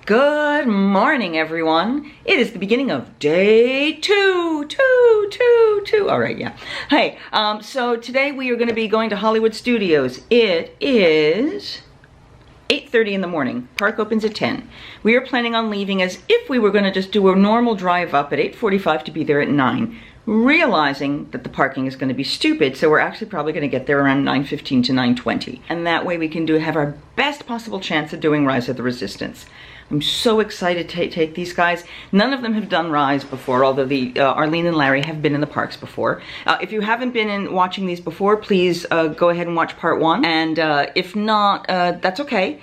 Good morning, everyone. It is the beginning of day two. All right, yeah. Hey, so today we are going to be going to Hollywood Studios. It is 8:30 in the morning. Park opens at 10. We are planning on leaving as if we were going to just do a normal drive up at 8:45 to be there at 9. Realizing that the parking is going to be stupid, so we're actually probably going to get there around 9:15 to 9:20. And that way we can have our best possible chance of doing Rise of the Resistance. I'm so excited to take these guys. None of them have done Rise before, although Arlene and Larry have been in the parks before. If you haven't been watching these before, please go ahead and watch part 1. And if not, that's okay.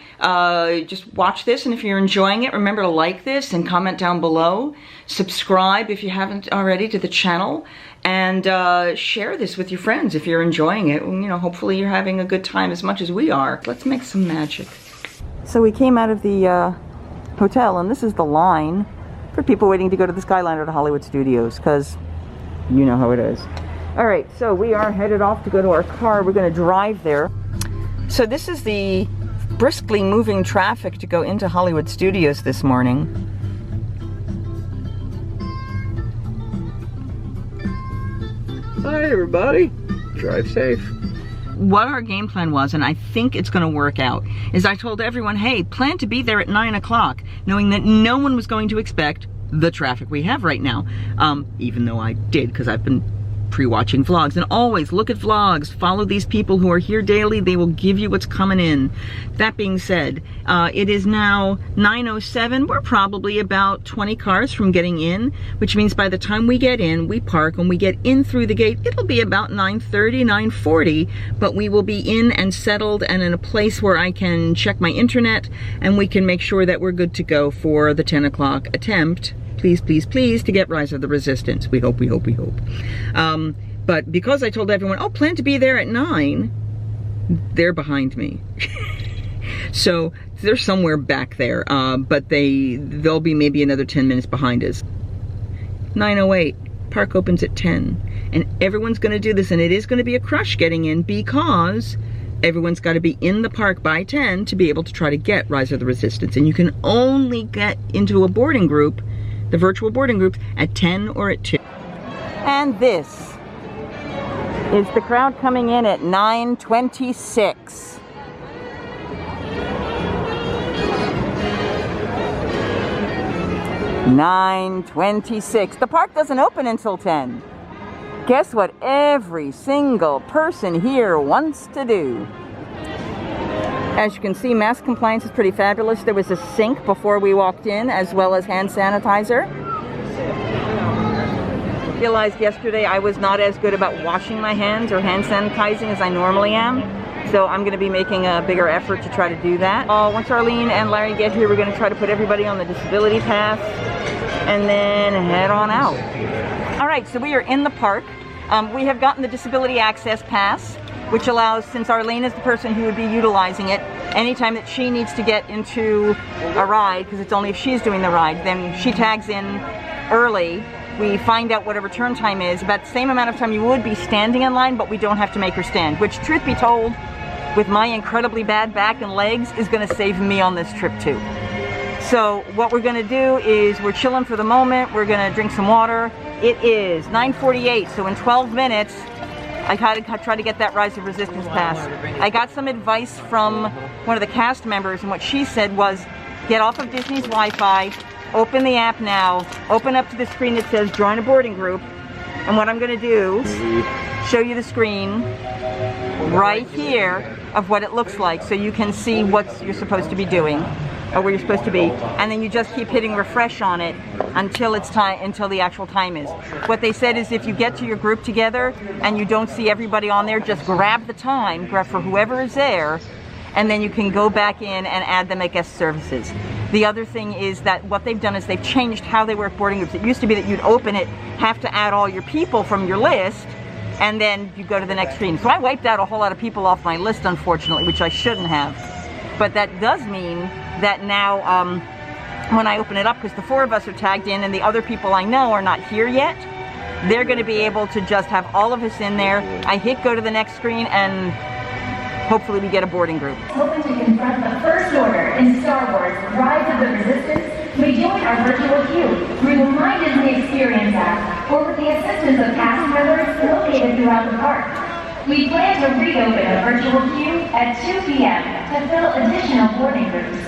Just watch this, and if you're enjoying it, remember to like this and comment down below. Subscribe if you haven't already to the channel. And share this with your friends if you're enjoying it. You know, hopefully you're having a good time as much as we are. Let's make some magic. So we came out of the hotel, and this is the line for people waiting to go to the Skyliner to Hollywood Studios, because you know how it is. All right, so we are headed off to go to our car. We're going to drive there. So this is the briskly moving traffic to go into Hollywood Studios this morning. Hi everybody, drive safe. What our game plan was, and I think it's going to work out, is I told everyone, hey, plan to be there at 9 o'clock, knowing that no one was going to expect the traffic we have right now. Even though I did, because I've been pre-watching vlogs. And always look at vlogs, follow these people who are here daily, they will give you what's coming in. That being said, it is now 9:07. We're probably about 20 cars from getting in, which means by the time we get in, we park, when we get in through the gate, it'll be about 9:30, 9:40, but we will be in and settled and in a place where I can check my internet and we can make sure that we're good to go for the 10 o'clock attempt. Please, please, please, to get Rise of the Resistance. We hope, we hope, we hope. But because I told everyone, oh, plan to be there at 9, they're behind me. So they're somewhere back there, but they'll be maybe another 10 minutes behind us. 9:08, park opens at 10. And everyone's gonna do this, and it is gonna be a crush getting in because everyone's got to be in the park by 10 to be able to try to get Rise of the Resistance. And you can only get into a boarding group, the virtual boarding group, at 10 or at 2. And this is the crowd coming in at 9:26. $9:26. The park doesn't open until 10. Guess what every single person here wants to do? As you can see, mask compliance is pretty fabulous. There was a sink before we walked in, as well as hand sanitizer. Realized yesterday I was not as good about washing my hands or hand sanitizing as I normally am. So I'm going to be making a bigger effort to try to do that. Once Arlene and Larry get here, we're going to try to put everybody on the disability pass and then head on out. All right, so we are in the park. We have gotten the disability access pass, which allows, since Arlene is the person who would be utilizing it, anytime that she needs to get into a ride, because it's only if she's doing the ride, then she tags in early. We find out what her return time is, about the same amount of time you would be standing in line, but we don't have to make her stand, which, truth be told, with my incredibly bad back and legs, is going to save me on this trip too. So what we're going to do is we're chilling for the moment. We're going to drink some water. It is 9:48, so in 12 minutes, I try to get that Rise of Resistance pass. I got some advice from one of the cast members, and what she said was, get off of Disney's Wi-Fi, open the app now, open up to the screen that says join a boarding group, and what I'm going to do is show you the screen right here of what it looks like, so you can see what you're supposed to be doing, or where you're supposed to be, and then you just keep hitting refresh on it until it's time, until the actual time is. What they said is if you get to your group together and you don't see everybody on there, just grab the time, grab for whoever is there, and then you can go back in and add them at guest services. The other thing is that what they've done is they've changed how they work boarding groups. It used to be that you'd open it, have to add all your people from your list, and then you go to the next screen. So I wiped out a whole lot of people off my list, unfortunately, which I shouldn't have. But that does mean that now when I open it up, because the 4 of us are tagged in and the other people I know are not here yet, they're going to be able to just have all of us in there. I hit go to the next screen and hopefully we get a boarding group. Hoping to confront the First Order in Star Wars Rise of the Resistance, may join our virtual queue through the Mind is the Experience app or with the assistance of cast members located throughout the park. We plan to reopen a virtual queue at 2 p.m. to fill additional boarding groups.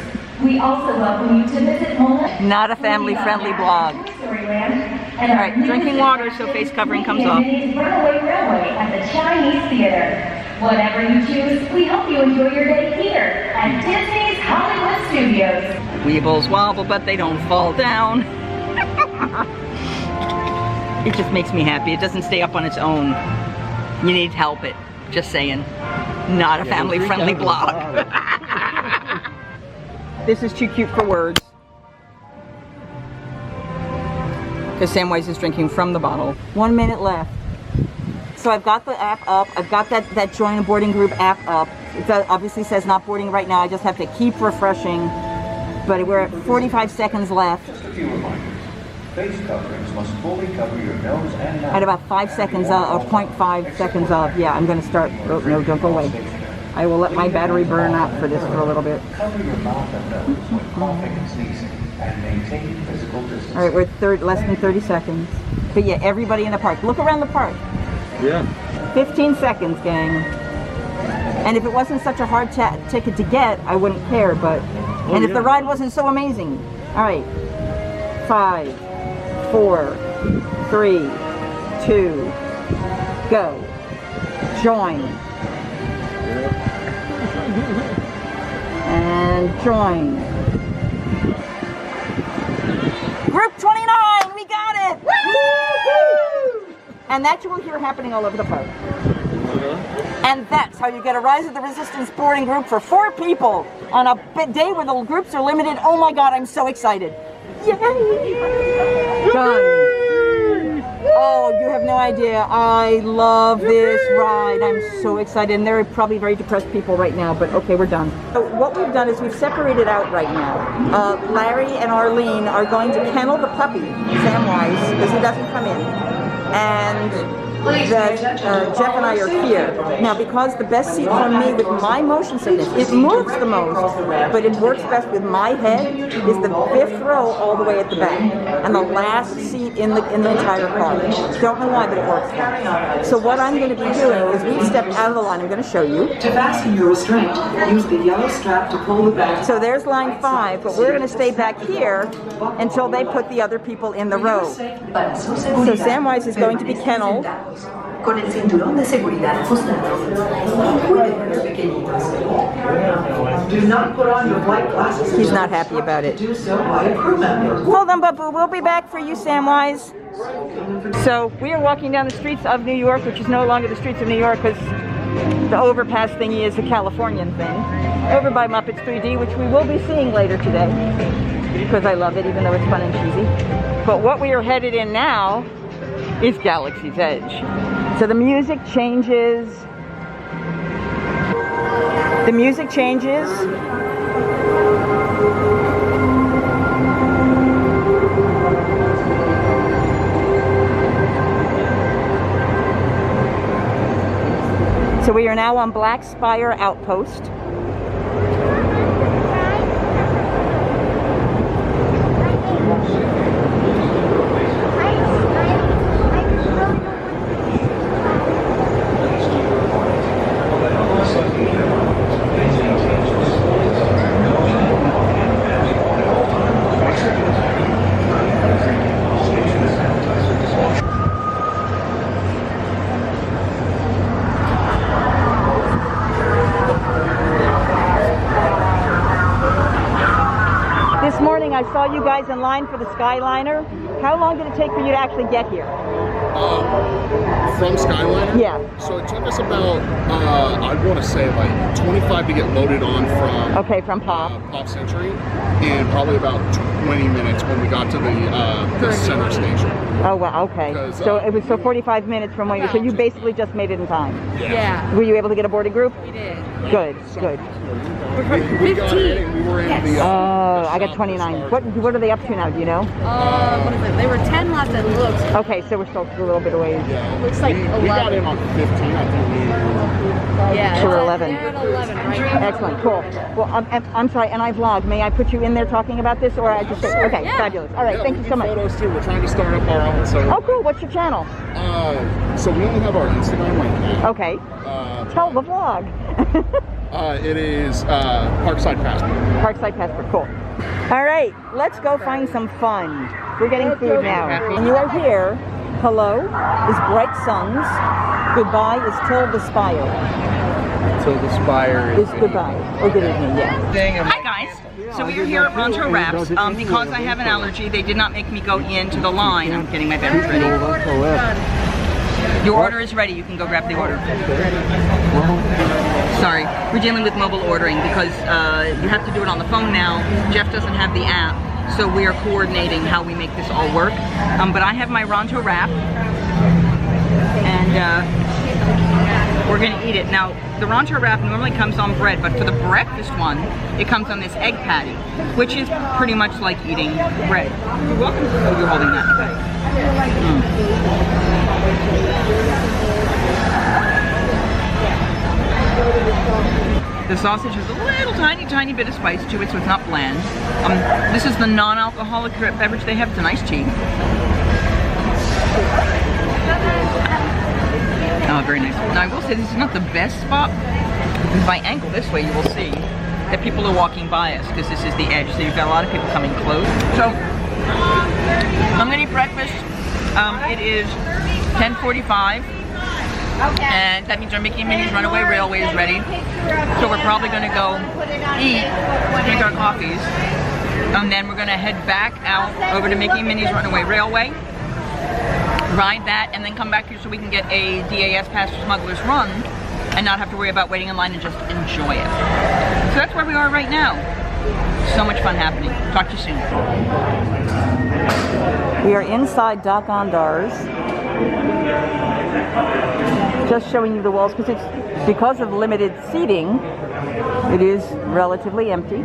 We also welcome you to visit Mola. Not a family-friendly blog. Toy Story Land. All right, drinking water so face covering comes off. Minnie's Runaway Railway at the Chinese Theater. Whatever you choose, we hope you enjoy your day here at Disney's Hollywood Studios. Weebles wobble, but they don't fall down. It just makes me happy. It doesn't stay up on its own. You need to help it. Just saying. Not a family-friendly blog. This is too cute for words. Because Samwise is drinking from the bottle. 1 minute left. So I've got the app up. I've got that join a boarding group app up. It obviously says not boarding right now. I just have to keep refreshing. But we're at 45 seconds left. Just a few reminders. Face coverings must fully cover your nose and mouth. At about 5 seconds or 0.5 seconds of, yeah, I'm going to start. Oh, no, don't go away. I will let my battery burn out for this for a little bit. Cover your mouth and nose when coughing and sneezing and maintain physical distance. All right, we're at less than 30 seconds. But yeah, everybody in the park. Look around the park. Yeah. 15 seconds, gang. And if it wasn't such a hard ticket to get, I wouldn't care, but... and if the ride wasn't so amazing. All right. 5, 4, 3, 2, go. Join. And join. Group 29, we got it! Woo! And that you will hear happening all over the park. And that's how you get a Rise of the Resistance boarding group for 4 people on a day where the groups are limited. Oh my God, I'm so excited. Yay! Done. Oh, you have no idea. I love this ride. I'm so excited. And there are probably very depressed people right now, but okay, we're done. So what we've done is we've separated out right now. Larry and Arlene are going to kennel the puppy, Samwise, because he doesn't come in. And that Jeff and I are here. Now, because the best seat for me with my motion sickness, it moves the most, but it works best with my head, is the 5th row all the way at the back. And the last seat in the entire car. Don't know why, but it works well. So what I'm going to be doing is we've stepped out of the line. I'm going to show you. To fasten your restraint, use the yellow strap to pull the back. So there's line 5, but we're going to stay back here until they put the other people in the row. So Samwise is going to be kenneled. Con el cinturón de seguridad ajustado. Cuiden los pequeñitos. Do not put on your white glasses. He's not happy about it. Do so by a crew member. Hold on, Bubba. We'll be back for you, Samwise. So we are walking down the streets of New York, which is no longer the streets of New York because the overpass thingy is a Californian thing. Over by Muppets 3D, which we will be seeing later today because I love it, even though it's fun and cheesy. But what we are headed in now is Galaxy's Edge. So the music changes. The music changes. So we are now on Black Spire Outpost. This morning I saw you guys in line for the Skyliner. How long did it take for you to actually get here? From Skyliner? Yeah. So it took us about, I want to say like 25 to get loaded on from Okay, from Pop. Pop Century, and probably about 20 minutes when we got to the center station. Oh, wow, okay. So it was 45 minutes from when you, so you basically just made it in time. Yeah. Were you able to get a boarding group? We did. Good, good. We got in and we were in the I got 29. What are they up to now, do you know? What is it? They were 10 last it looks. Okay, so we're still a little bit away. Yeah. Looks like 11. We got in on 15, I think. Yeah. So we're 11. They're at 11 right now. Excellent, cool. Well, I'm sorry, and I vlog. May I put you in there talking about this, or I just say, okay, yeah. fabulous. All right, Yeah, thank we you do so much. Photos too. We're trying to start up our own. So. Oh, cool. What's your channel? So we only have our Instagram right now. Okay. Tell the vlog. It is Parkside Passport. Parkside Passport, cool. All right, let's go find some fun. We're getting food now. And you are here. Hello is Bright Suns. Goodbye is Till the Spire. Till the spire Is goodbye. Or good evening, yeah. Hi guys. So we are here at Ronto Wraps. Because I have an allergy, they did not make me go into the line. I'm getting my beverage ready. Your order is ready. You can go grab the order. Sorry, we're dealing with mobile ordering because you have to do it on the phone now. Jeff doesn't have the app, so we are coordinating how we make this all work. But I have my Ronto Wrap, and we're gonna eat it. Now, the Ronto Wrap normally comes on bread, but for the breakfast one, it comes on this egg patty, which is pretty much like eating bread. You're welcome. Oh, you're holding that. The sausage has a little tiny bit of spice to it, so it's not bland. This is the non-alcoholic beverage they have. It's an iced tea. Oh, very nice. Now, I will say this is not the best spot. If I angle this way, you will see that people are walking by us because this is the edge. So you've got a lot of people coming close. So I'm gonna eat breakfast. It is 10:45. And that means our Mickey and Minnie's Runaway Railway is ready. So we're probably gonna go eat, drink our coffees, and then we're gonna head back out over to Mickey and Minnie's Runaway Railway, ride that, and then come back here so we can get a DAS pass for Smuggler's Run and not have to worry about waiting in line and just enjoy it. So that's where we are right now. So much fun happening. Talk to you soon. We are inside Doc Ondar's. Just showing you the walls because of limited seating, it is relatively empty.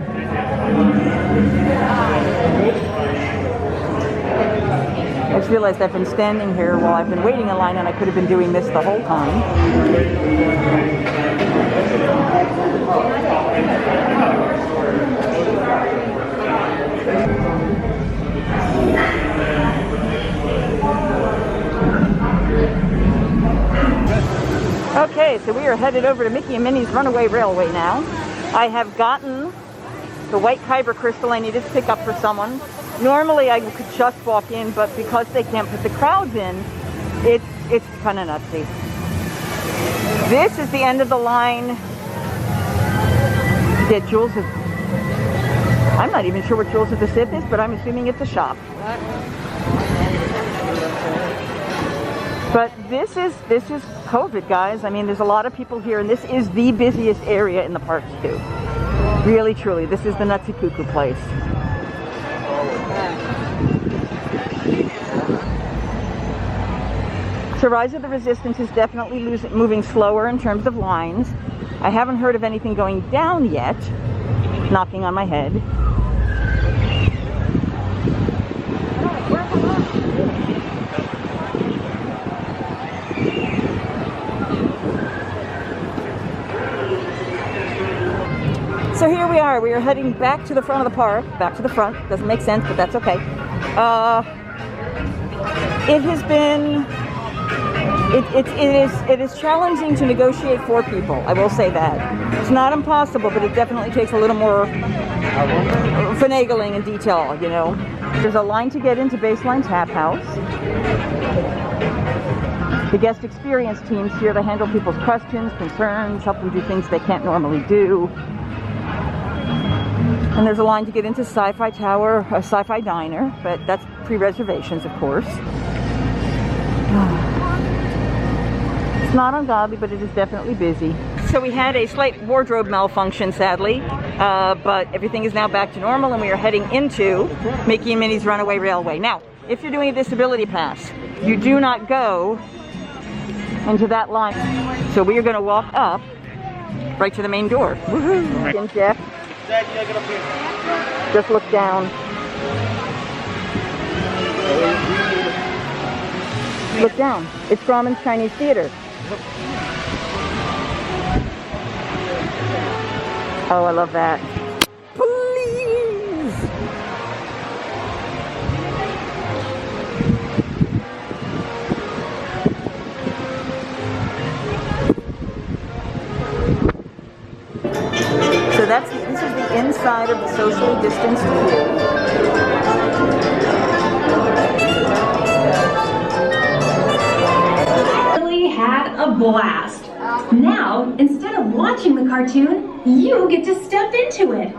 I just realized I've been standing here while I've been waiting in line, and I could have been doing this the whole time. Okay, so we are headed over to Mickey and Minnie's Runaway Railway now. I have gotten the white kyber crystal I needed to pick up for someone. Normally I could just walk in, but because they can't put the crowds in, it's kind of nutsy. This is the end of the line. Yeah, Jules of... I'm not even sure what Jules of the Sith is, but I'm assuming it's a shop. But this is COVID, guys. I mean, there's a lot of people here, and this is the busiest area in the parks too. Really, truly, this is the nutsy cuckoo place. So Rise of the Resistance is definitely moving slower in terms of lines. I haven't heard of anything going down yet, knocking on my head. So here we are heading back to the front of the park, back to the front. Doesn't make sense, but that's okay. It has been, it is challenging to negotiate for people, I will say that. It's not impossible, but it definitely takes a little more finagling and detail, you know. There's a line to get into Baseline Tap House. The guest experience teams here to handle people's questions, concerns, help them do things they can't normally do. And there's a line to get into Sci-Fi Tower, a Sci-Fi Diner, but that's pre-reservations, of course. It's not ungodly, but it is definitely busy. So we had a slight wardrobe malfunction, sadly, but everything is now back to normal, and we are heading into Mickey and Minnie's Runaway Railway. Now, if you're doing a disability pass, you do not go into that line. So we are going to walk up right to the main door. Woohoo! And Jeff, just look down. Look down. It's Grauman's Chinese Theater. Oh, I love that. Please! So this is the inside of the socially distanced queue. Had a blast. Now, instead of watching the cartoon, you get to step into it.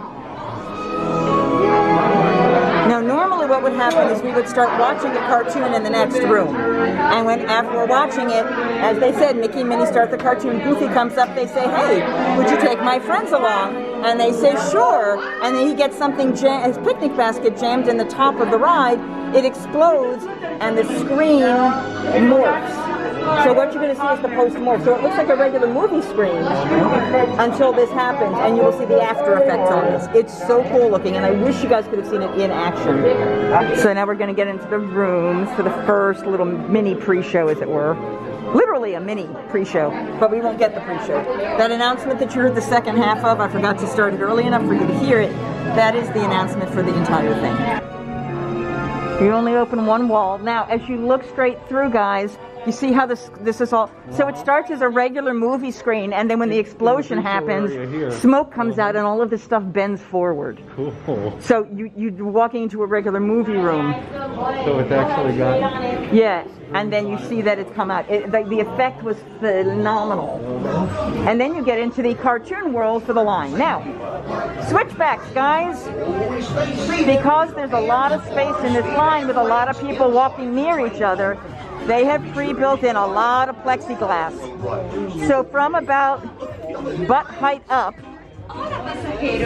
Now, normally what would happen is we would start watching the cartoon in the next room. And after we're watching it, as they said, Mickey and Minnie start the cartoon, Goofy comes up, they say, hey, would you take my friends along? And they say, sure. And then he gets something, his picnic basket jammed in the top of the ride. It explodes, and the screen morphs. So what you're going to see is the post-morph. So it looks like a regular movie screen until this happens, and you will see the after effects on this. It's so cool looking, and I wish you guys could have seen it in action. So now we're going to get into the rooms for the first little mini pre-show, as it were. Literally a mini pre-show, but we won't get the pre-show. That announcement that you heard the second half of, I forgot to start it early enough for you to hear it. That is the announcement for the entire thing. You only open one wall. Now, as you look straight through, guys, you see how this is all, so it starts as a regular movie screen, and then when the explosion happens, smoke comes out and all of this stuff bends forward. Cool. So you're walking into a regular movie room. So it's actually got... Yeah, and then you see that it's come out. The effect was phenomenal. And then you get into the cartoon world for the line. Now, switchbacks, guys. Because there's a lot of space in this line with a lot of people walking near each other, they have pre-built in a lot of plexiglass. So from about butt height up, they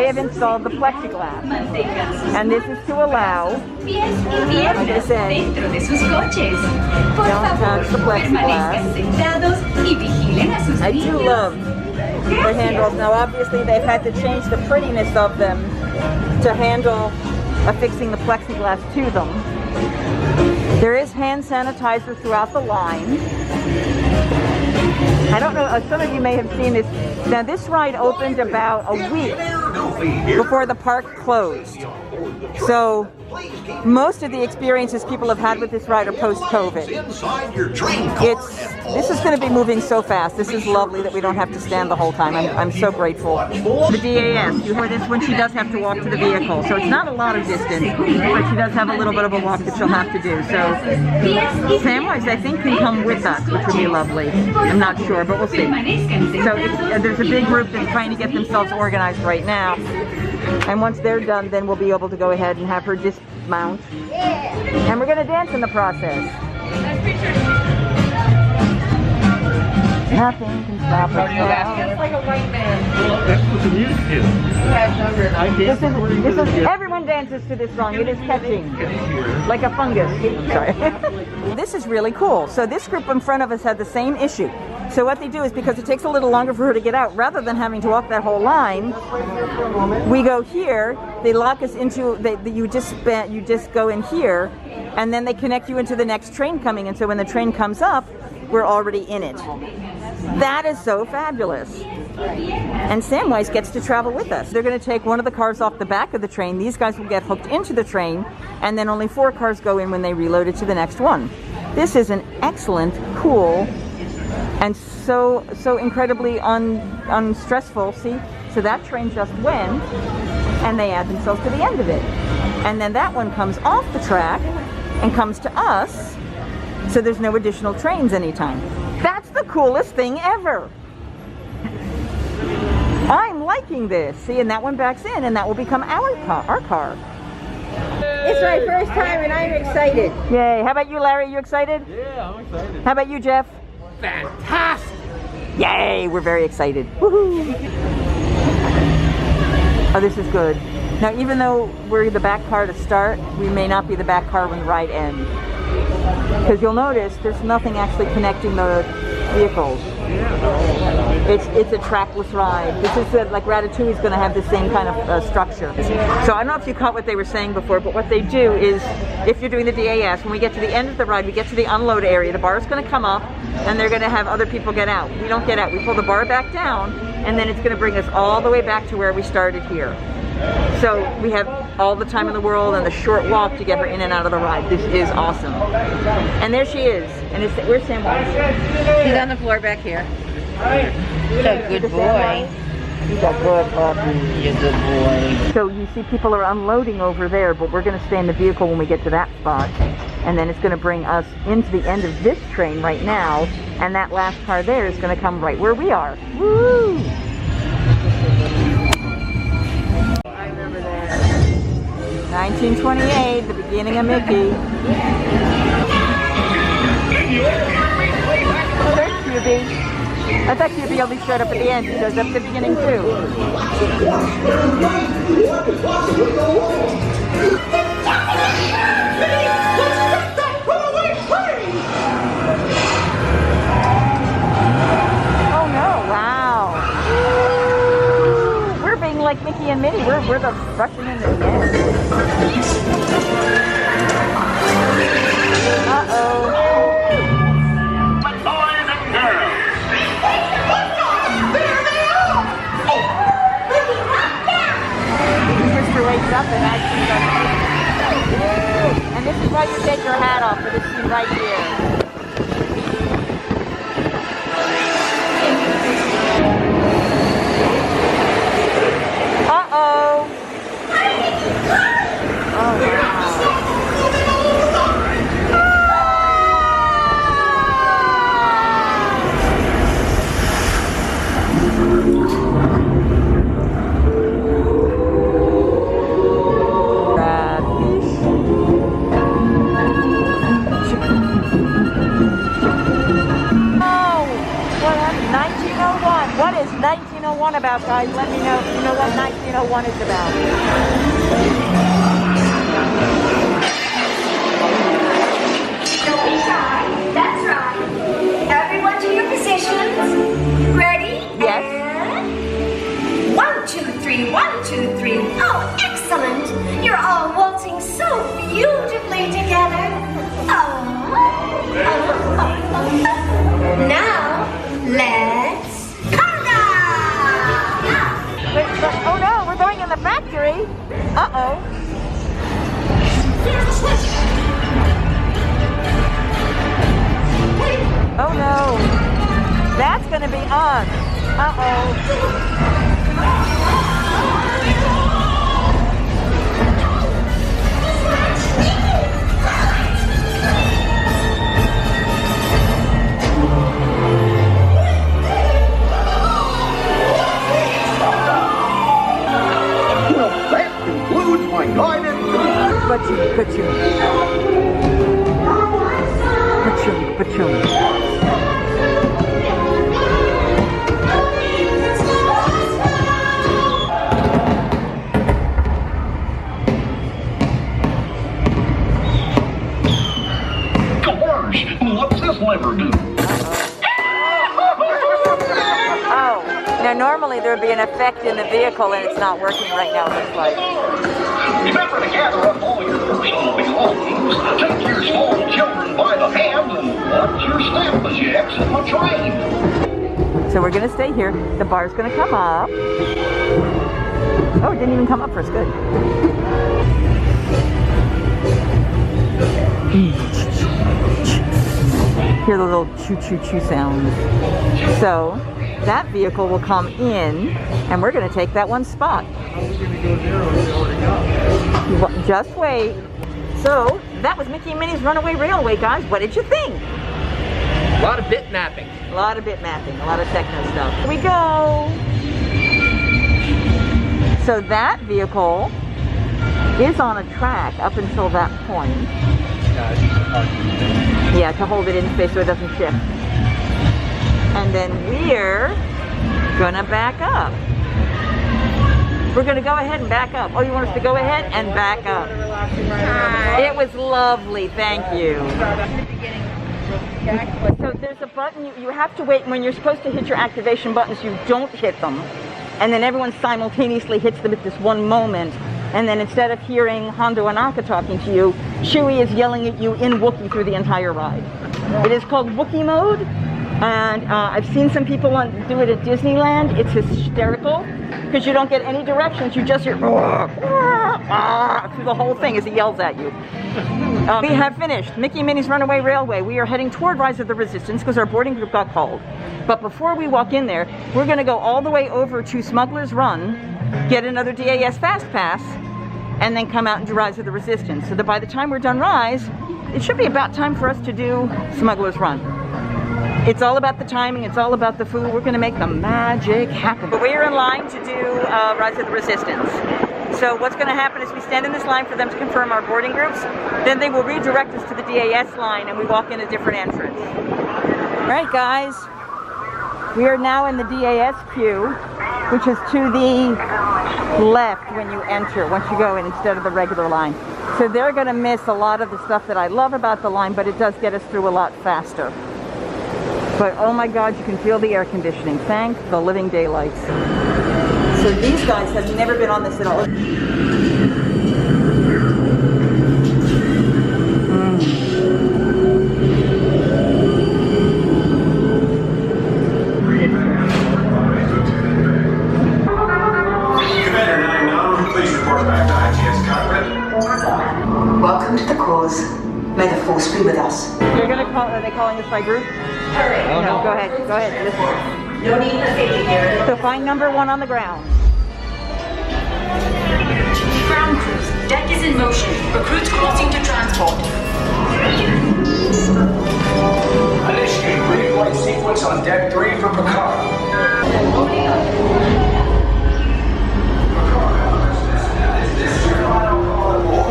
have installed the plexiglass. And this is to allow, like I said, don't touch the plexiglass. I do love the handles. Now obviously they've had to change the prettiness of them to handle affixing the plexiglass to them. There is hand sanitizer throughout the line. I don't know, some of you may have seen this. Now this ride opened about a week before the park closed. So most of the experiences people have had with this ride are post-COVID. This is going to be moving so fast. This is lovely that we don't have to stand the whole time. I'm so grateful. The DAS, you heard this one, she does have to walk to the vehicle. So it's not a lot of distance, but she does have a little bit of a walk that she'll have to do. So Samwise, I think, can come with us, which would be lovely. I'm not sure, but we'll see. So there's a big group that's trying to get themselves organized right now. And once they're done, then we'll be able to go ahead and have her dismount. And we're going to dance in the process. Nothing can stop us now. Like a white man. That's what the music is. This is everyone dances to this song. It is catching, like a fungus. Sorry. This is really cool. So this group in front of us had the same issue. So what they do is, because it takes a little longer for her to get out, rather than having to walk that whole line, we go here. They lock us into. You just go in here, and then they connect you into the next train coming. And so when the train comes up, we're already in it. That is so fabulous. And Samwise gets to travel with us. They're going to take one of the cars off the back of the train. These guys will get hooked into the train, and then only 4 cars go in when they reload it to the next one. This is an excellent, cool, and so incredibly unstressful. See, so that train just went, and they add themselves to the end of it. And then that one comes off the track and comes to us, so there's no additional trains anytime. That's the coolest thing ever. I'm liking this. See, and that one backs in, and that will become our car. It's my first time, and I'm excited. Yay. How about you, Larry? You excited? Yeah, I'm excited. How about you, Jeff? fantastic! Yay, we're very excited. Woohoo! Oh, this is good. Now, even though we're the back car to start, we may not be the back car when the ride ends. Because you'll notice there's nothing actually connecting the vehicles. It's a trackless ride. This is like Ratatouille is going to have the same kind of structure. So I don't know if you caught what they were saying before, but what they do is, if you're doing the DAS, when we get to the end of the ride, we get to the unload area, the bar is going to come up, and they're going to have other people get out. We don't get out. We pull the bar back down, and then it's going to bring us all the way back to where we started here. So we have all the time in the world and the short walk to get her in and out of the ride. This is awesome. And there she is. And where's Samwise? He's on the floor back here. He's a good boy. He's a good puppy. He's a good boy. So you see people are unloading over there, but we're going to stay in the vehicle when we get to that spot. And then it's going to bring us into the end of this train right now. And that last car there is going to come right where we are. Woo! 1928, the beginning of Mickey. Oh, there's QB. I thought QB only showed up at the end. He shows up at the beginning too. Oh no, wow. We're being like Mickey and Minnie. We're the rushing in the end. Uh-oh. Boys and girls. Christopher wakes up and actually goes, and this is why you take your hat off for this scene right here. Uh-oh. Oh, wow. What is 1901 about, guys? Let me know if you know what 1901 is about. Don't be shy. That's right. Everyone to your positions. Ready? Yes. And 1, 2, 3, 1, 2, 3. Oh, excellent. You're all waltzing so beautifully together. Now, let's Oh no, we're going in the factory. Uh-oh. Oh no. That's gonna be us. Uh-oh. My guidance. Gosh, what's this lever do? Oh, now normally there would be an effect in the vehicle and it's not working right now, it looks like. Remember to gather up all your personal belongings, take your small children by the hand, and watch your step as you exit the train. So we're going to stay here. The bar's going to come up. Oh, it didn't even come up first. Good. Hear the little choo-choo-choo sounds. So that vehicle will come in, and we're going to take that one spot. Just wait. So that was Mickey and Minnie's Runaway Railway, guys. What did you think? A lot of bit mapping. A lot of bit mapping, a lot of techno stuff. Here we go. So that vehicle is on a track up until that point. Yeah, to hold it in space so it doesn't shift. And then we're gonna back up. We're gonna go ahead and back up. Oh, you want us to go ahead and back up? It was lovely, thank you. So there's a button, you have to wait when you're supposed to hit your activation buttons, you don't hit them. And then everyone simultaneously hits them at this one moment. And then instead of hearing Hondo and Akka talking to you, Chewie is yelling at you in Wookiee through the entire ride. It is called Wookiee mode. And I've seen some people do it at Disneyland. It's hysterical because you don't get any directions. You just hear through the whole thing as he yells at you. We have finished Mickey and Minnie's Runaway Railway. We are heading toward Rise of the Resistance because our boarding group got called. But before we walk in there, we're going to go all the way over to Smuggler's Run, get another DAS Fast Pass, and then come out and do Rise of the Resistance. So that by the time we're done Rise, it should be about time for us to do Smuggler's Run. It's all about the timing, it's all about the food. We're gonna make the magic happen. But we're in line to do Rise of the Resistance. So what's gonna happen is we stand in this line for them to confirm our boarding groups. Then they will redirect us to the DAS line and we walk in a different entrance. All right, guys. We are now in the DAS queue, which is to the left when you enter, once you go in instead of the regular line. So they're gonna miss a lot of the stuff that I love about the line, but it does get us through a lot faster. But oh my God, you can feel the air conditioning. Thank the living daylights. So these guys have never been on this at all. Commander 9-9, please report back to ITS cockpit. Welcome to the cause. May the force be with us. You're gonna call, are they calling us by group? Hurry. No, go ahead, listen. No need for safety gear. So find number 1 on the ground. Ground crews, deck is in motion. Recruits crossing to transport. Initiate pre-flight sequence on deck 3 for Picard.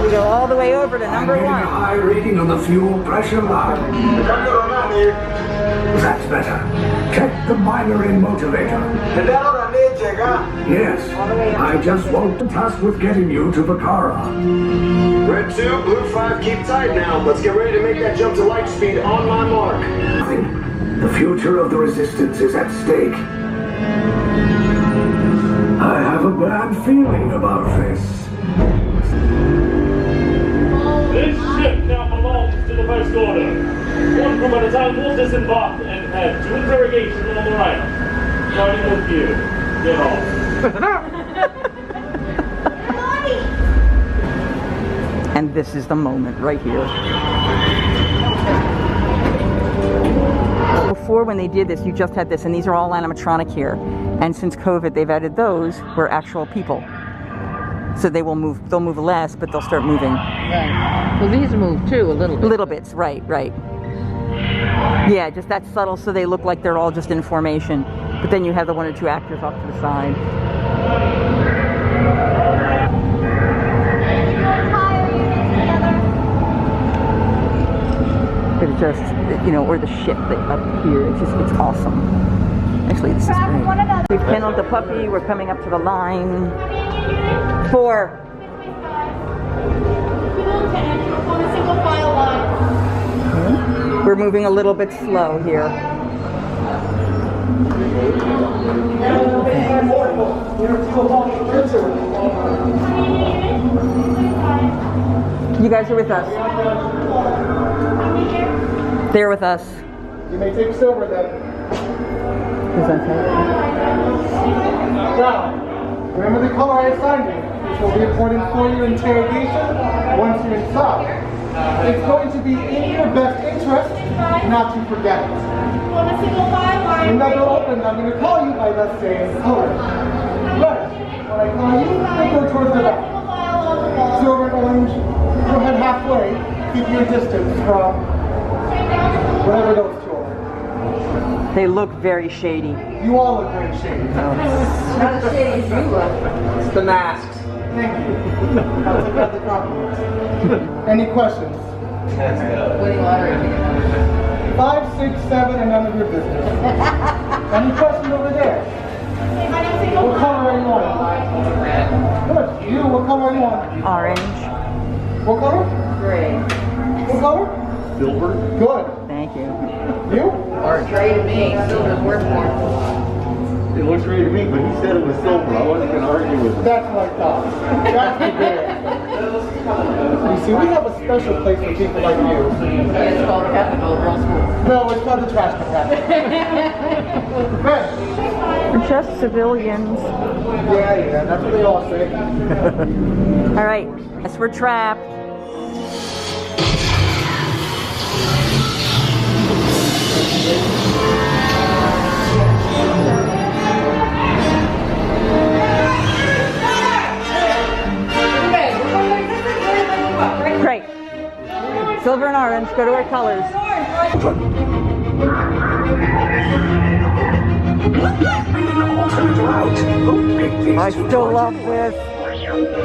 We go all the way over to number 1. High reading on the fuel pressure line. That's better. Check the binary motivator. Yes, I just want the task with getting you to Bakara. Red 2, Blue 5, keep tight now. Let's get ready to make that jump to light speed on my mark. The future of the Resistance is at stake. I have a bad feeling about this. This ship now belongs to the First Order. One crew at a time will disembark and head to interrogation on the right. Starting with you. Get off. And this is the moment right here. Before, when they did this, you just had this, and these are all animatronic here. And since COVID, they've added those where actual people. So they will move, they'll move less, but they'll start moving. Right. Well, these move too, a little bit. Little bits, right. Yeah, just that subtle, so they look like they're all just in formation. But then you have the 1 or 2 actors off to the side. But it just, you know, or the ship up here, it's awesome. Actually, this is great. We've kenneled the puppy, we're coming up to the line. 4. We're moving a little bit slow here. You guys are with us. They're with us. You may take silver then. Is that okay? Now, remember the color I assigned you, which will be important for your interrogation once you're inside. It's going to be in your best interest not to forget it. When that door opens, I'm going to call you by that same color. Right. When I call you, go towards the left. Silver and orange, go ahead halfway. Keep your distance from whatever those two are. They look very shady. You all look very shady. Not as shady as you look. It's the masks. Thank you. I'll take out the compliment. Any questions? Winning lottery ticket. 5, 6, 7, and none of your business. Any questions over there? What color are you on? Good. You, what color are you on? Orange. What color? Gray. What color? Silver. Good. Thank you. You? Gray to me. Silver's worth more. It looks great to me, but he said it was silver. I wasn't going to argue with him. That's what I thought. That's the good. You see, we have a special place for people like you. Yeah, it's called Capital Girls School. No, it's called the trash compactor. We're just civilians. Yeah, that's what they all say. All right, yes, we're trapped. Great. Silver and orange, go to our colors. I still love this.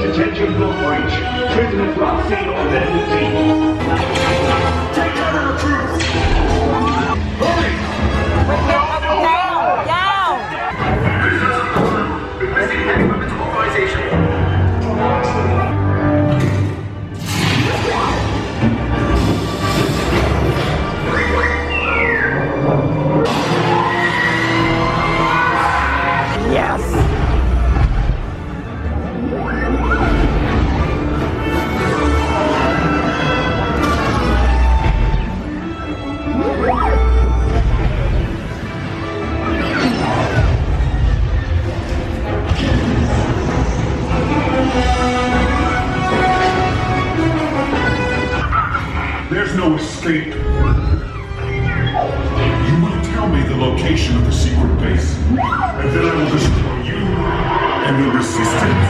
Detention will breach. Prisoners Roxy on their team. Take cover, troops! Hurry! Down! Missing any weapons mobilization. Yes! There's no escape. You will tell me the location of the secret base, and then I will destroy you and the resistance.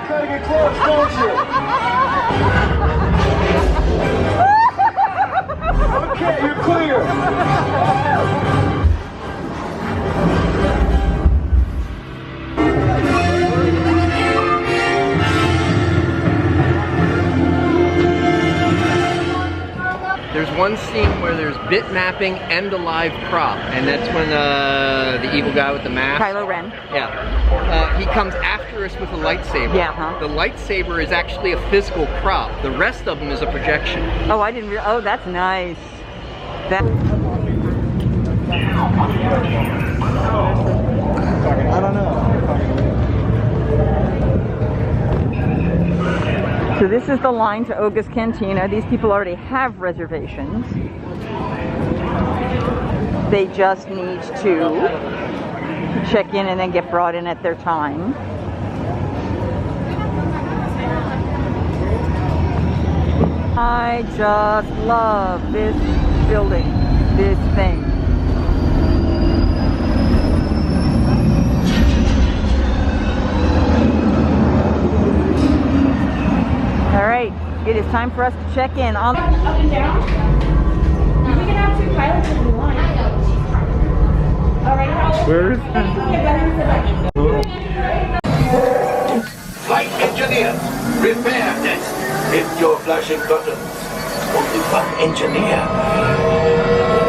Try to get close, don't you? Okay, you're clear. There's one scene where there's bit mapping and a live prop, and that's when the evil guy with the mask. Kylo Ren. Yeah. He comes after us with a lightsaber. Yeah, huh? The lightsaber is actually a physical prop. The rest of them is a projection. Oh, I didn't realize. Oh, that's nice. That. I don't know. So this is the line to Oga's Cantina. These people already have reservations. They just need to check in and then get brought in at their time. I just love this building, this thing. All right, it is time for us to check in on. Up and down. We can have 2 pilots if we want. All right, Where is Flight engineer, repair desk. Hit your flashing buttons. Only one engineer.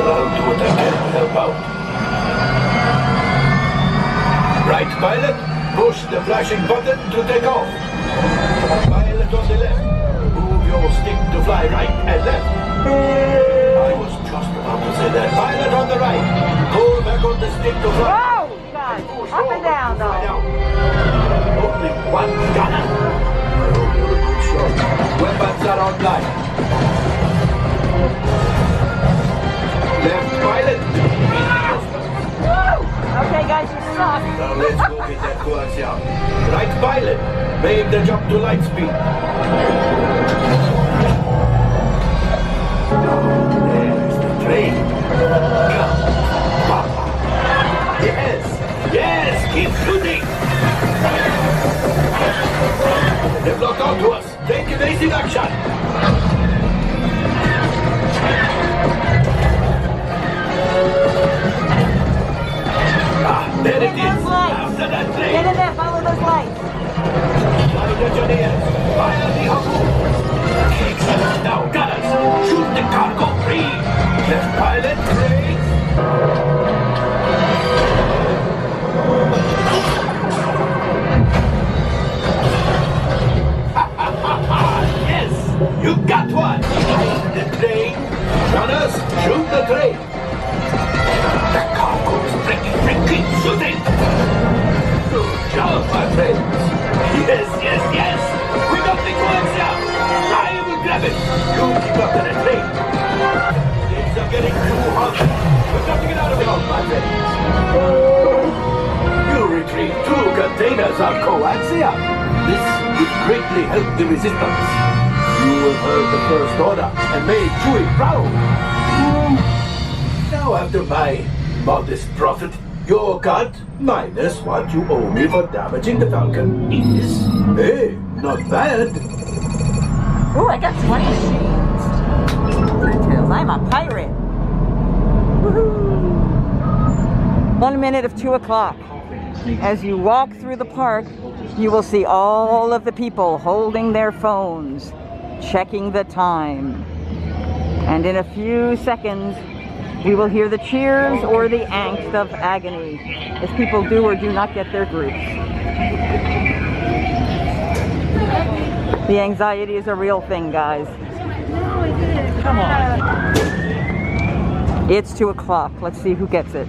I'll do what I can to help out. Right pilot, push the flashing button to take off. Pilot on the left, move your stick to fly right and left. I was just about to say that. Pilot on the right, pull back on the stick to fly. Oh, God, up and down though. Only one gunner. Weapons are online. Left pilot. Okay, guys, you suck. Now let's go get that coaxium. Right pilot, make the jump to light speed. There's the train. Come, Papa. Yes, yes, keep shooting. They've locked onto us. Take evasive action. There it is. After that train. Get in there, follow those lights. Flight engineers, fire the harpoon. Excellent. Now, gunners, shoot the cargo free. Left pilot, train. Yes, you got one. The train. Gunners, shoot the train. The cargo's breaking, shooting. Good job, my friends. Yes, yes, yes. We got the coaxium. I will grab it. You keep up to the train. Things are getting too hot. We've got to get out of here, my friends. You retrieve 2 containers of coaxium. This will greatly help the resistance. You have heard the first order and made Chewie proud. Now after my modest profit, your cut minus what you owe me for damaging the Falcon is, hey, not bad. Ooh, I got 20 sheets. Details. I'm a pirate. Woohoo! 1 minute of 2 o'clock. As you walk through the park, you will see all of the people holding their phones, checking the time. And in a few seconds, we will hear the cheers or the angst of agony as people do or do not get their groups. The anxiety is a real thing, guys. Come on. It's 2 o'clock. Let's see who gets it.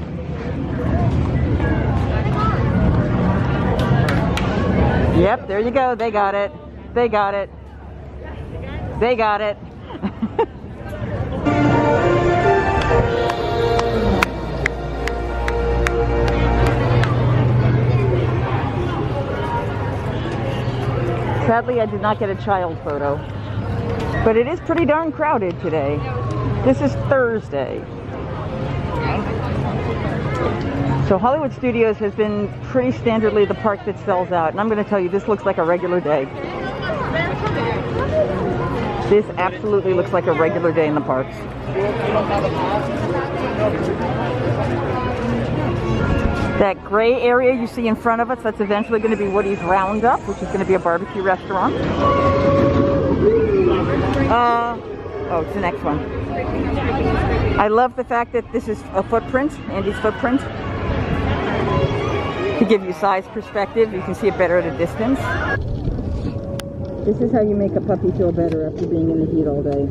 Yep, there you go. They got it. They got it. They got it. Sadly, I did not get a child photo, but it is pretty darn crowded today. This is Thursday. So Hollywood Studios has been pretty standardly the park that sells out, and I'm going to tell you, this looks like a regular day. This absolutely looks like a regular day in the parks. That gray area you see in front of us, that's eventually going to be Woody's Roundup, which is going to be a barbecue restaurant. Oh, it's the next one. I love the fact that this is a footprint, Andy's footprint. To give you size perspective, you can see it better at a distance. This is how you make a puppy feel better after being in the heat all day.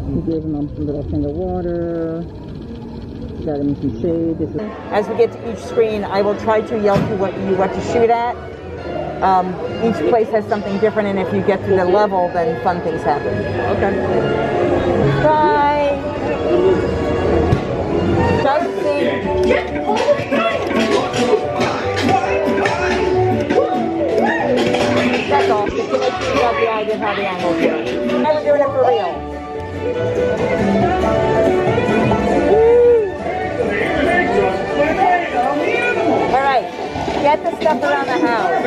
We gave him a little thing of water. Got him some shade. As we get to each screen, I will try to yell to what to shoot at. Each place has something different, and if you get to the level, then fun things happen. Okay. Bye. That's all. Just to make sure you have the idea of how the angles go. Now we're doing it for real. Alright, get the stuff around the house.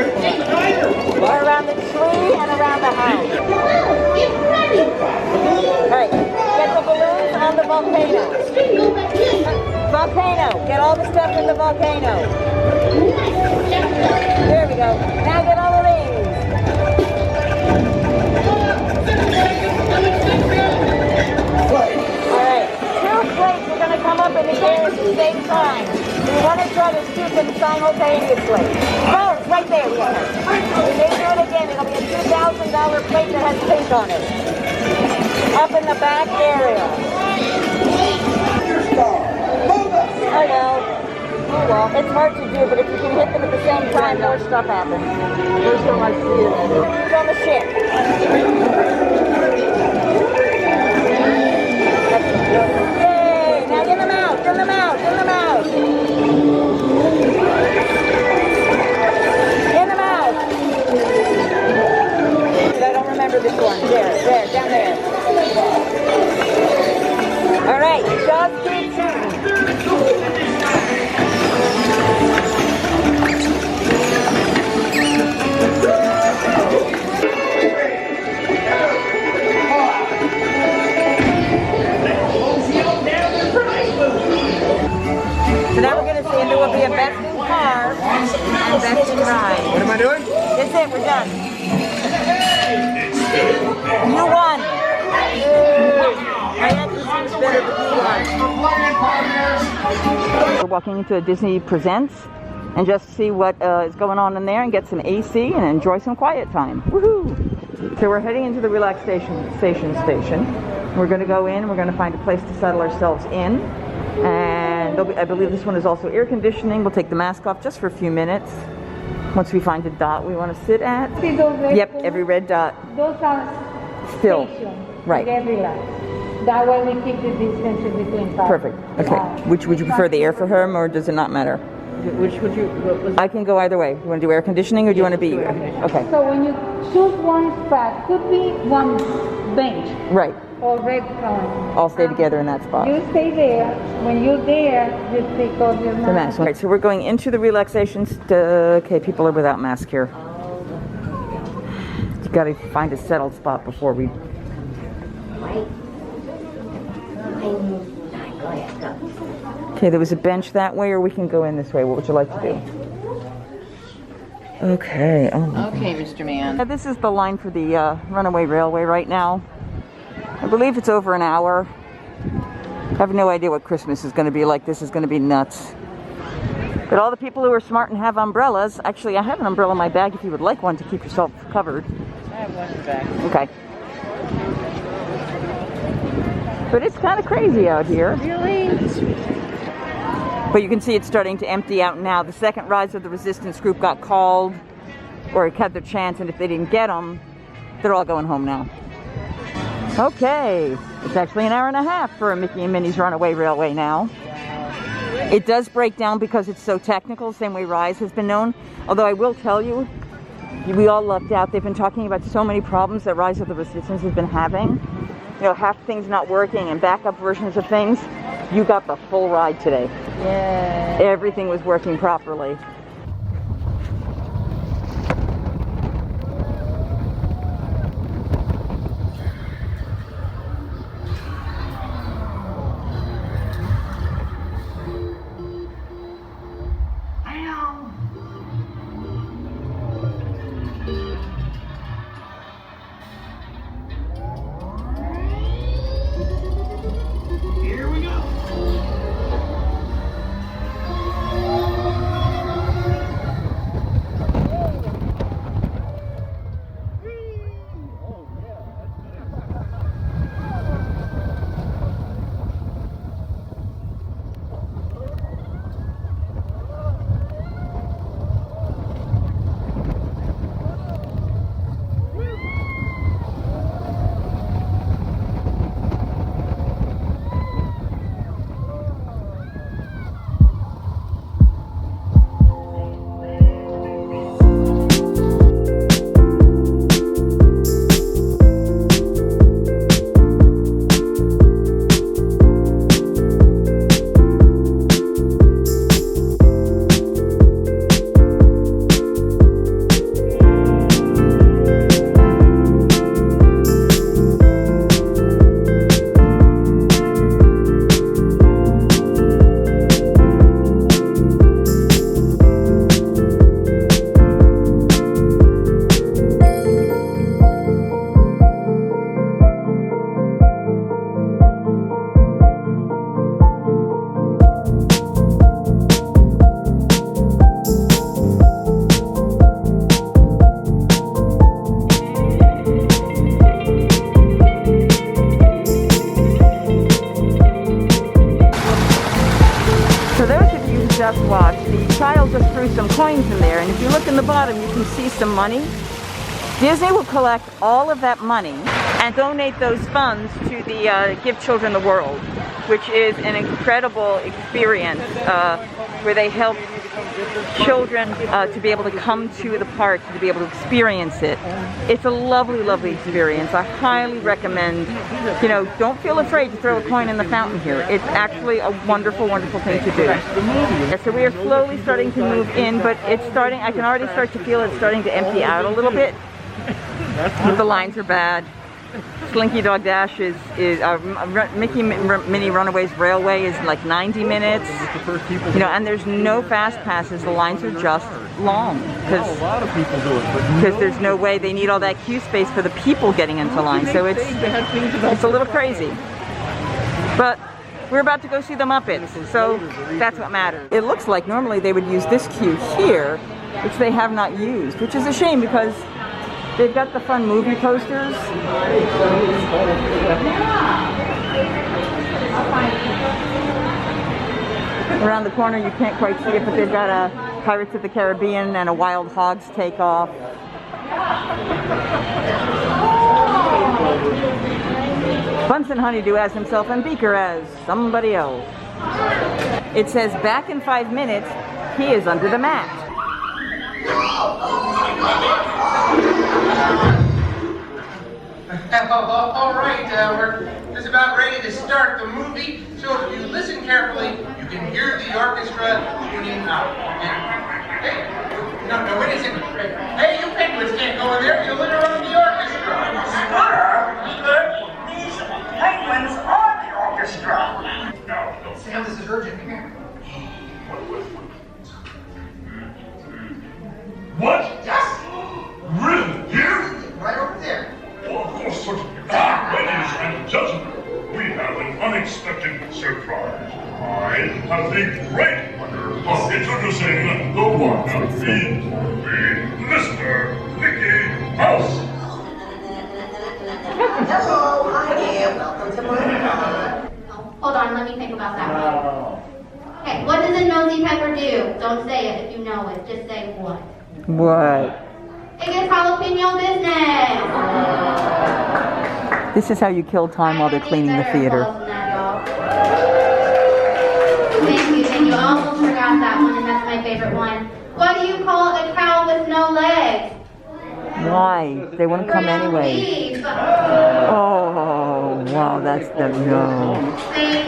Or around the tree and around the house. Alright, get the balloons on the volcano. Volcano, get all the stuff in the volcano. There we go. Now get all of these. Alright, 2 plates are going to come up in the air at the same time. We want to try to shoot them simultaneously. Oh, it's right there. We may do it again. It'll be a $2,000 plate that has pink on it. Up in the back area. Oh well. Oh well. It's hard to do, but if you can hit them at the same time, more stuff happens. There's so much to do. Who's on the ship? Yay! Now get them out! Get them out! Get them out! Get them out! I don't remember this one. There, down there. All right, just keep shooting. it, we're done. You won. I actually seems better, but you won. We're walking into a Disney Presents and just see what is going on in there and get some AC and enjoy some quiet time. Woohoo! So we're heading into the relaxation station. We're going to go in, we're going to find a place to settle ourselves in. And I believe this one is also air conditioning. We'll take the mask off just for a few minutes. Once we find a dot we want to sit at. See those red Yep, doors? every red dot. Those are Still. stations. Right. Get relaxed. That way we keep the distance in between cars. Perfect. Okay. Which would you prefer, the air for him, or does it not matter? Which would you? What was I can go either way. You want to do air conditioning, or do you want to be? Okay. So when you choose one spot, could be one bench Right. or red cone. All stay together in that spot. You stay there. When you're there, you take off your The mask. mask. Right. So we're going into the relaxation. Okay. People are without mask here. You got to find a settled spot before we. Okay, there was a bench that way, or we can go in this way. What would you like to do? Okay. Oh my Okay, Mr. Man. This is the line for the Runaway Railway right now. I believe it's over an hour. I have no idea what Christmas is going to be like. This is going to be nuts. But all the people who are smart and have umbrellas, actually I have an umbrella in my bag if you would like one to keep yourself covered. I have one in the back. Okay. But it's kind of crazy out here. Really? But you can see it's starting to empty out now. The second Rise of the Resistance group got called, or had their chance, and if they didn't get them, they're all going home now. Okay, it's actually an hour and a half for a Mickey and Minnie's Runaway Railway now. It does break down because it's so technical, the same way Rise has been known. Although I will tell you, we all lucked out. They've been talking about so many problems that Rise of the Resistance has been having. You know, half things not working and backup versions of things. You got the full ride today. Yeah. Everything was working properly. Here we go. just watched, the child just threw some coins in there, and if you look in the bottom, you can see some money. Disney will collect all of that money and donate those funds to the Give Children the World, which is an incredible experience where they help children to be able to come to the park, to be able to experience it. It's a lovely, lovely experience. I highly recommend, you know, don't feel afraid to throw a coin in the fountain here. It's actually a wonderful, wonderful thing to do. So we are slowly starting to move in, but it's starting, I can already start to feel it's starting to empty out a little bit. The lines are bad. Slinky Dog Dash is Mickey Minnie Runaway's Railway is like 90 minutes. You know, and there's no fast passes. The lines are just long. Well, a lot of people do it, but because there's no way they need all that queue space for the people getting into line. So it's a little crazy. But we're about to go see the Muppets, so that's what matters. It looks like normally they would use this queue here, which they have not used, which is a shame because they've got the fun movie posters. Around the corner you can't quite see it, but they've got a Pirates of the Caribbean and a Wild Hogs takeoff. Bunsen Honeydew as himself and Beaker as somebody else. It says back in 5 minutes, he is under the mat. All right, we're just about ready to start the movie, so if you listen carefully, you can hear the orchestra tuning out. Hey, no, wait a second. Hey, you penguins can't go in there, you'll interrupt the orchestra. These penguins are the orchestra. No, Sam, this is urgent. Come here. What? Yes. Really? Here? Right over there. Well, of course, certainly. Ladies and gentlemen, we have an unexpected surprise. I have the great honor of introducing the one and only Mr. Mickey Mouse. Hello, hi there. Welcome to my house. Hold on, let me think about that one. Okay, what does a nosy pepper do? Don't say it if you know it. Just say what. What? It gets jalapeno business. This is how you kill time while they're cleaning the theater. Thank you. I almost forgot that one, and that's my favorite one. What do you call a cow with no legs? Why? They wouldn't come anyway. Oh, wow, that's the no.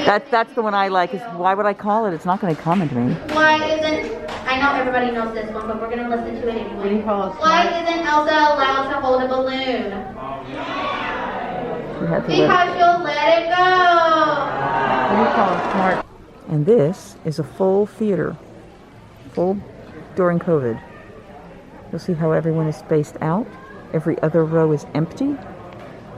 That's the one I like. Is why would I call it? It's not going to come into me. Why isn't... I know everybody knows this one, but we're going to listen to it anyway. What do you call it? Why isn't Elsa allowed to hold a balloon? Because she'll let it go. What do you call it? Smart. And this is a full theater. Full during COVID. You'll see how everyone is spaced out. Every other row is empty.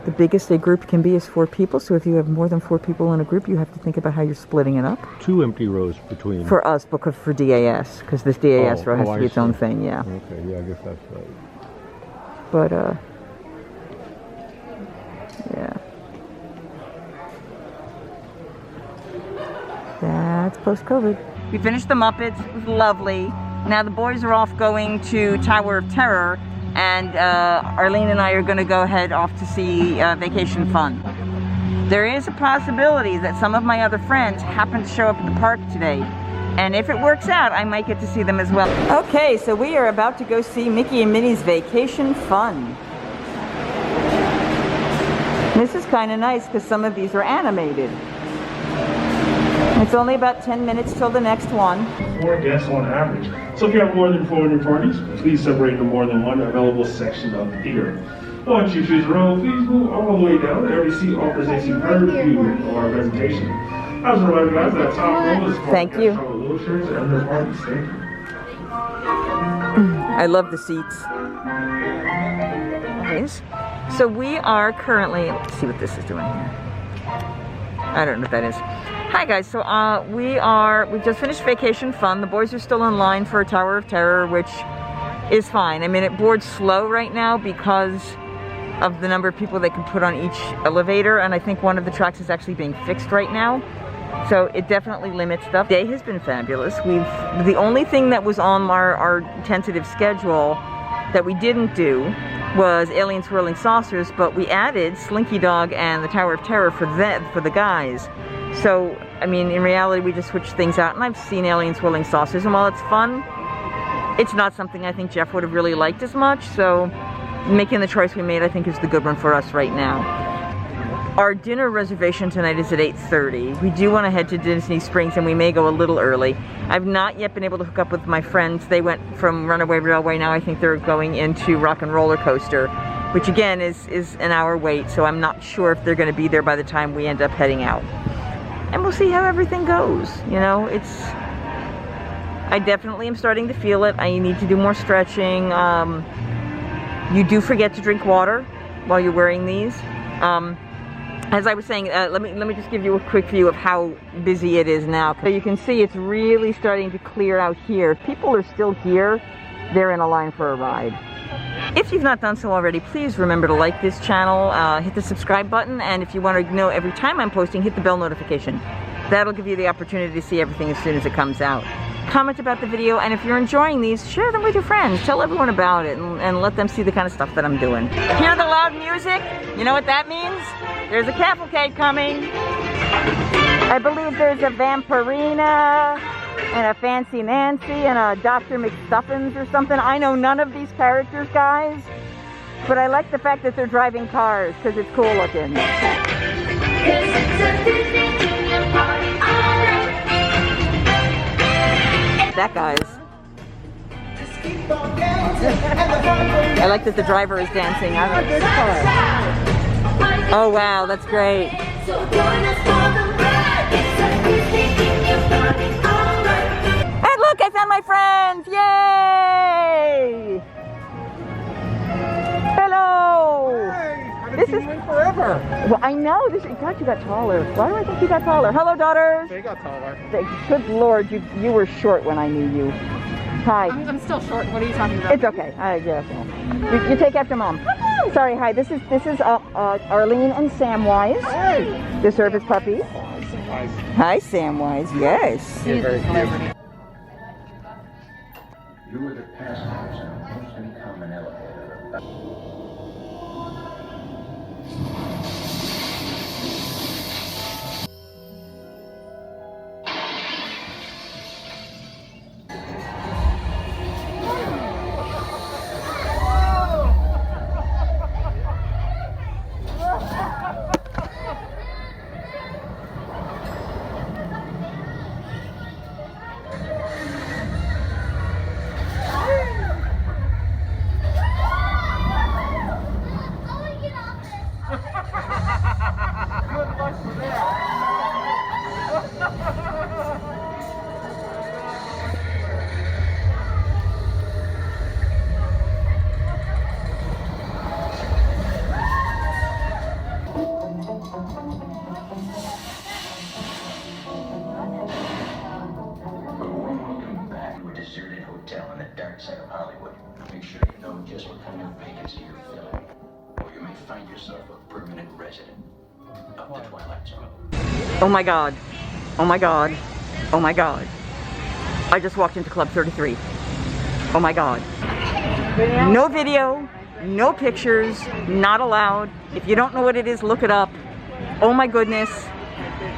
The biggest a group can be is 4 people, so if you have more than 4 people in a group, you have to think about how you're splitting it up. 2 empty rows between. For us, because for DAS, because this DAS row has to be its own thing, yeah. Okay, yeah, I guess that's right. But, yeah. That's post-COVID. We finished the Muppets. It was lovely. Now the boys are off going to Tower of Terror, and Arlene and I are going to go head off to see Vacation Fun. There is a possibility that some of my other friends happen to show up at the park today, and if it works out, I might get to see them as well. Okay, so we are about to go see Mickey and Minnie's Vacation Fun. This is kind of nice because some of these are animated. It's only about 10 minutes till the next one. 4 guests on average. So if you have more than 400 parties, please separate into more than one available section of the theater. Once you choose a row, please move all the way down. Every seat offers a superb view of our presentation. As a reminder, guys, that top row is for Thank you. little shirts and their parties. Thank you. I love the seats. So we are currently, let's see what this is doing here. I don't know what that is. Hi guys, so we just finished Vacation Fun. The boys are still in line for Tower of Terror, which is fine. I mean, it boards slow right now because of the number of people they can put on each elevator, and I think one of the tracks is actually being fixed right now. So it definitely limits stuff. Day has been fabulous. The only thing that was on our tentative schedule that we didn't do was Alien Swirling Saucers, but we added Slinky Dog and the Tower of Terror for the guys. So, I mean, in reality, we just switched things out, and I've seen Alien Swirling Saucers, and while it's fun, it's not something I think Jeff would have really liked as much, so making the choice we made, I think, is the good one for us right now. Our dinner reservation tonight is at 8:30. We do want to head to Disney Springs, and we may go a little early. I've not yet been able to hook up with my friends. They went from Runaway Railway, now I think they're going into Rock and Roller Coaster. which again is an hour wait, so I'm not sure if they're going to be there by the time we end up heading out. And we'll see how everything goes. You know, I definitely am starting to feel it. I need to do more stretching. You do forget to drink water while you're wearing these. As I was saying, let me just give you a quick view of how busy it is now. So you can see it's really starting to clear out here. If people are still here, they're in a line for a ride. If you've not done so already, please remember to like this channel, hit the subscribe button, and if you want to know every time I'm posting, hit the bell notification. That'll give you the opportunity to see everything as soon as it comes out. Comment about the video, and if you're enjoying these, share them with your friends. Tell everyone about it, and let them see the kind of stuff that I'm doing. Hear the loud music? You know what that means? There's a cavalcade coming. I believe there's a Vampirina, and a Fancy Nancy, and a Dr. McStuffins or something. I know none of these characters, guys, but I like the fact that they're driving cars, because it's cool looking. That guy's. I like that the driver is dancing. I like this part. Oh wow, that's great. And look, I found my friends! Yay! Hello! Hey, this is forever. Well, I know. God, you got taller. Why do I think you got taller? Hello, daughters. They got taller. Good Lord, you were short when I knew you. Hi. I'm still short. What are you talking about? It's okay. Yeah, okay. You take after Mom. Sorry. Hi. This is Arlene and Samwise. Hey. The service puppies. Hi, Samwise. Yes. You're very cute. You were the passengers in a mostly common elevator. On the dark side of Hollywood. Make sure you know just what kind of vacancy you're filling, or you may find yourself a permanent resident of the Twilight Zone. Oh my God. Oh my God. Oh my God. I just walked into Club 33. Oh my God. No video, no pictures, not allowed. If you don't know what it is, look it up. Oh my goodness.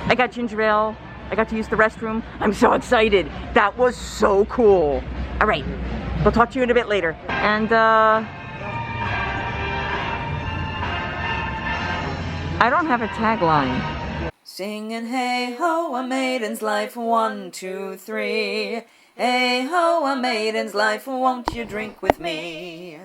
I got ginger ale. I got to use the restroom. I'm so excited. That was so cool. All right, we'll talk to you in a bit later. And I don't have a tagline. Singing hey ho, a maiden's life, 1, 2, 3. Hey ho, a maiden's life, won't you drink with me?